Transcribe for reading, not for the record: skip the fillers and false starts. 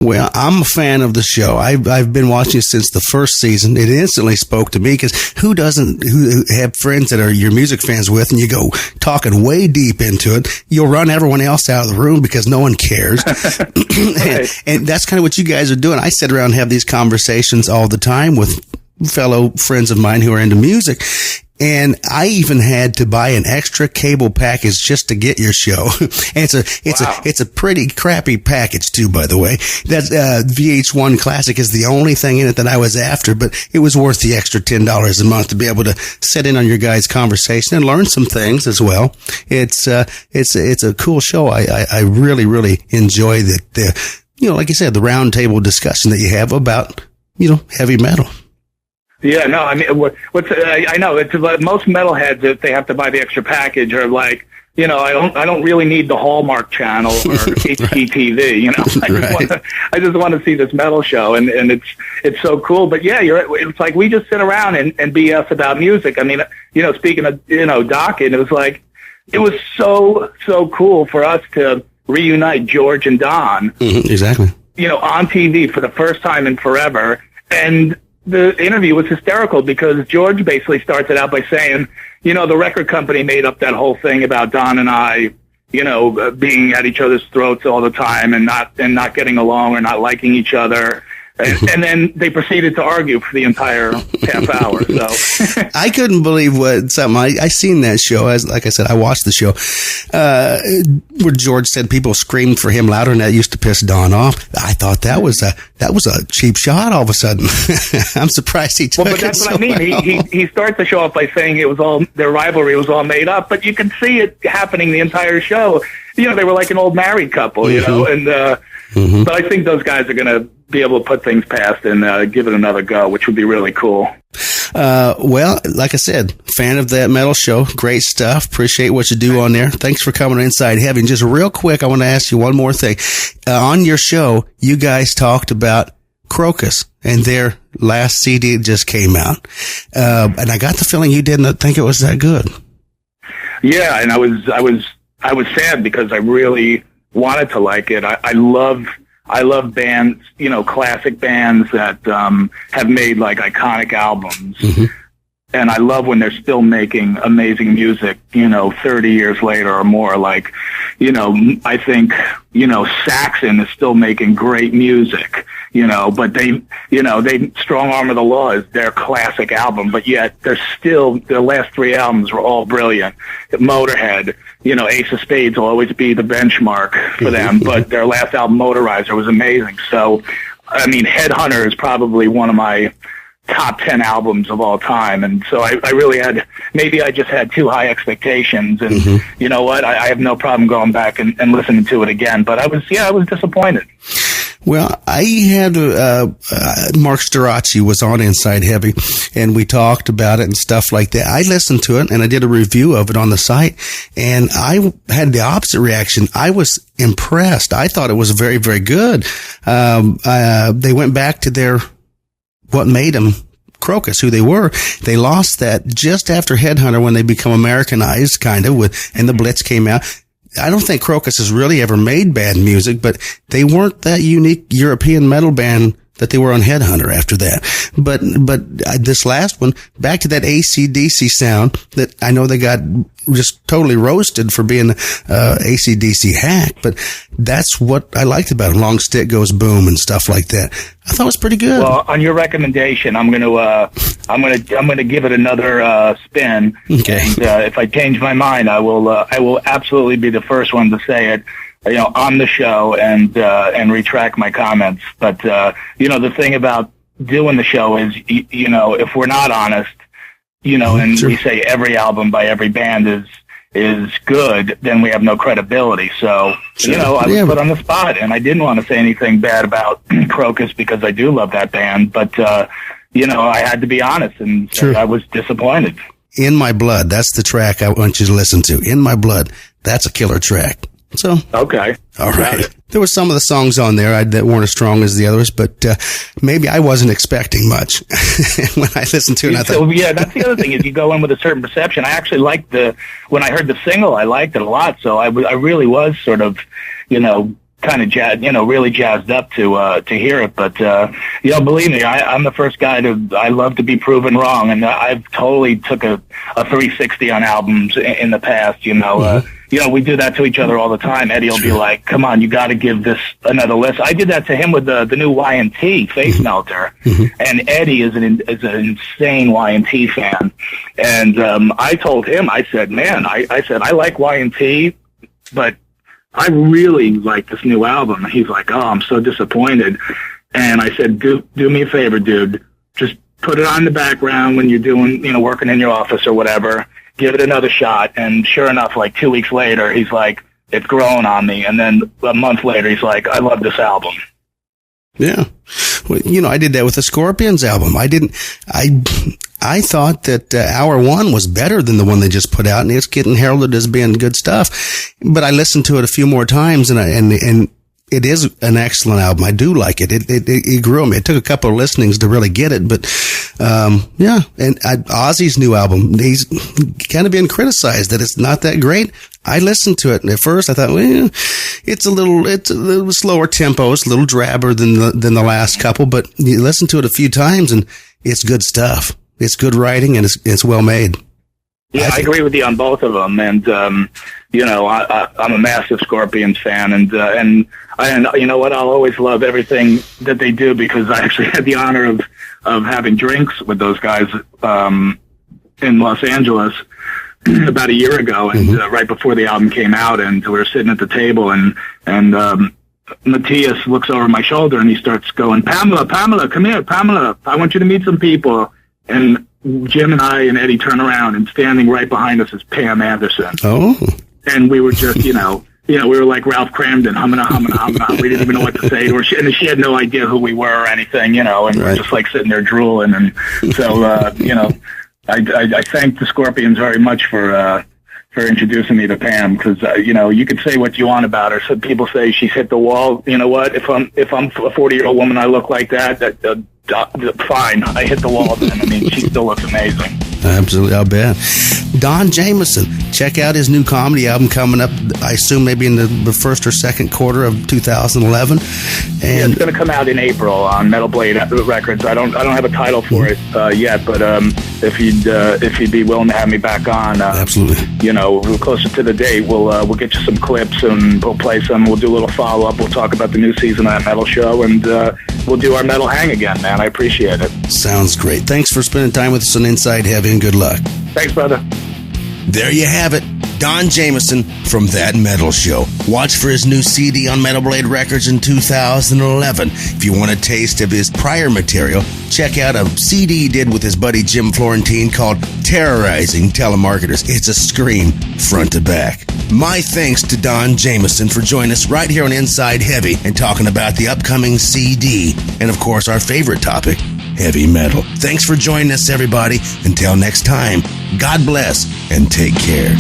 Well, I'm a fan of the show. I've been watching it since the first season. It instantly spoke to me because who have friends that are your music fans with, and you go talking way deep into it. You'll run everyone else out of the room because no one cares. and that's kind of what you guys are doing. I sit around and have these conversations all the time with fellow friends of mine who are into music. And I even had to buy an extra cable package just to get your show. And it's a pretty crappy package too, by the way. That VH1 Classic is the only thing in it that I was after, but it was worth the extra $10 a month to be able to sit in on your guys' conversation and learn some things as well. It's a cool show. I really, really enjoy the like you said, the round table discussion that you have about, heavy metal. Yeah, no, I mean, I know it's like most metalheads, if they have to buy the extra package, are like, I don't really need the Hallmark Channel or HGTV. I just want to see this metal show, and it's so cool. But yeah, it's like we just sit around and BS about music. I mean, speaking of Dokken, it was so cool for us to reunite George and Don. Mm-hmm, exactly. On TV for the first time in forever, and the interview was hysterical because George basically starts it out by saying, the record company made up that whole thing about Don and I, being at each other's throats all the time and not getting along or not liking each other. And then they proceeded to argue for the entire half hour. So I couldn't believe I seen that show. Like I said, I watched the show where George said people screamed for him louder, and that used to piss Don off. I thought that was a cheap shot. All of a sudden, I'm surprised he took it. Well, but that's so what I mean. well. He starts the show off by saying their rivalry was all made up, but you can see it happening the entire show. They were like an old married couple, and. But I think those guys are going to be able to put things past and give it another go, which would be really cool. Well, like I said, fan of that metal show. Great stuff. Appreciate what you do on there. Thanks for coming to Inside Heavy. And just real quick, I want to ask you one more thing. On your show, you guys talked about Crocus and their last CD just came out. And I got the feeling you didn't think it was that good. Yeah, and I was sad because I really wanted to like it. I love bands, classic bands that have made like iconic albums. Mm-hmm. And I love when they're still making amazing music, 30 years later or more. Like, I think, Saxon is still making great music, but they Strong Arm of the Law is their classic album, but yet their last three albums were all brilliant. Motorhead, Ace of Spades will always be the benchmark for them, but their last album, Motorizer, was amazing. So, I mean, Headhunter is probably one of my top 10 albums of all time, and so I really maybe I just had too high expectations, and you know what, I have no problem going back and listening to it again, but I was disappointed. Well, I had Mark Storace was on Inside Heavy, and we talked about it and stuff like that. I listened to it, and I did a review of it on the site, and I had the opposite reaction. I was impressed. I thought it was very, very good. They went back to what made them Crocus, who they were. They lost that just after Headhunter when they become Americanized, kind of, and the Blitz came out. I don't think Crocus has really ever made bad music, but they weren't that unique European metal band that they were on Headhunter after that. But this last one, back to that AC/DC sound that I know they got just totally roasted for being AC/DC hack, but that's what I liked about it. Long Stick Goes Boom and stuff like that. I thought it was pretty good. Well, on your recommendation, I'm gonna give it another spin. Okay. And, if I change my mind, I will absolutely be the first one to say it, on the show and retract my comments. But the thing about doing the show is, if we're not honest, and sure, we say every album by every band is good, then we have no credibility. So, sure, I was put on the spot, and I didn't want to say anything bad about Crocus because I do love that band, but I had to be honest, and sure, I was disappointed. In My Blood, that's the track I want you to listen to. In My Blood, that's a killer track. So okay, all right. There were some of the songs on there that weren't as strong as the others, but maybe I wasn't expecting much when I listened to it. I thought, yeah, that's the other thing is you go in with a certain perception. I actually liked when I heard the single, I liked it a lot. So I really was sort of, kind of really jazzed up to hear it. But believe me, I'm the first guy I love to be proven wrong, and I've totally took a 360 on albums in the past. We do that to each other all the time. Eddie will be like, "Come on, you got to give this another listen." I did that to him with the new Y&T Face Melter, and Eddie is an insane Y&T fan, and I told him, I said, "Man, I said I like Y&T, but I really like this new album." And he's like, "Oh, I'm so disappointed." And I said, "Do me a favor, dude. Just put it on the background when you're doing, working in your office or whatever. Give it another shot." And sure enough, like 2 weeks later, he's like, "It's growing on me." And then a month later, he's like, "I love this album." Yeah. Well, I did that with the Scorpions album. I thought that Hour One was better than the one they just put out, and it's getting heralded as being good stuff. But I listened to it a few more times, and it is an excellent album. I do like it. It grew on me. It took a couple of listenings to really get it, but yeah. And Ozzy's new album, he's kind of been criticized that it's not that great. I listened to it, and at first I thought, well, it's a little slower tempo, it's a little drabber than the last couple. But you listen to it a few times, and it's good stuff. It's good writing, and it's well made. Yeah, I agree with you on both of them, and I'm a massive Scorpions fan, and you know what? I'll always love everything that they do, because I actually had the honor of having drinks with those guys in Los Angeles about a year ago, and right before the album came out, and we were sitting at the table, and Matthias looks over my shoulder and he starts going, Pamela, come here, Pamela, I want you to meet some people." And Jim and I and Eddie turn around, and standing right behind us is Pam Anderson. Oh. And we were just, we were like Ralph Cramden, humming. We didn't even know what to say to her. And she had no idea who we were or anything, and we're just like sitting there drooling. And so, I thank the Scorpions very much for introducing me to Pam, because, you could say what you want about her. Some people say she's hit the wall. You know what? If I'm a 40-year-old woman, I look like that fine. I hit the wall then. I mean, she still looks amazing. Absolutely, I'll bet. Don Jamieson, check out his new comedy album coming up, I assume maybe in the first or second quarter of 2011. And it's going to come out in April on Metal Blade Records. I don't have a title for it yet, but if you'd be willing to have me back on, absolutely. Closer to the date, we'll get you some clips, and we'll play some. We'll do a little follow up. We'll talk about the new season of that Metal Show, and we'll do our metal hang again, man. I appreciate it. Sounds great. Thanks for spending time with us on Inside Heavy, and good luck. Thanks, brother. There you have it. Don Jamieson from That Metal Show. Watch for his new CD on Metal Blade Records in 2011. If you want a taste of his prior material, check out a CD he did with his buddy Jim Florentine called Terrorizing Telemarketers. It's a scream front to back. My thanks to Don Jamieson for joining us right here on Inside Heavy and talking about the upcoming CD and, of course, our favorite topic, heavy metal. Thanks for joining us, everybody. Until next time, God bless and take care.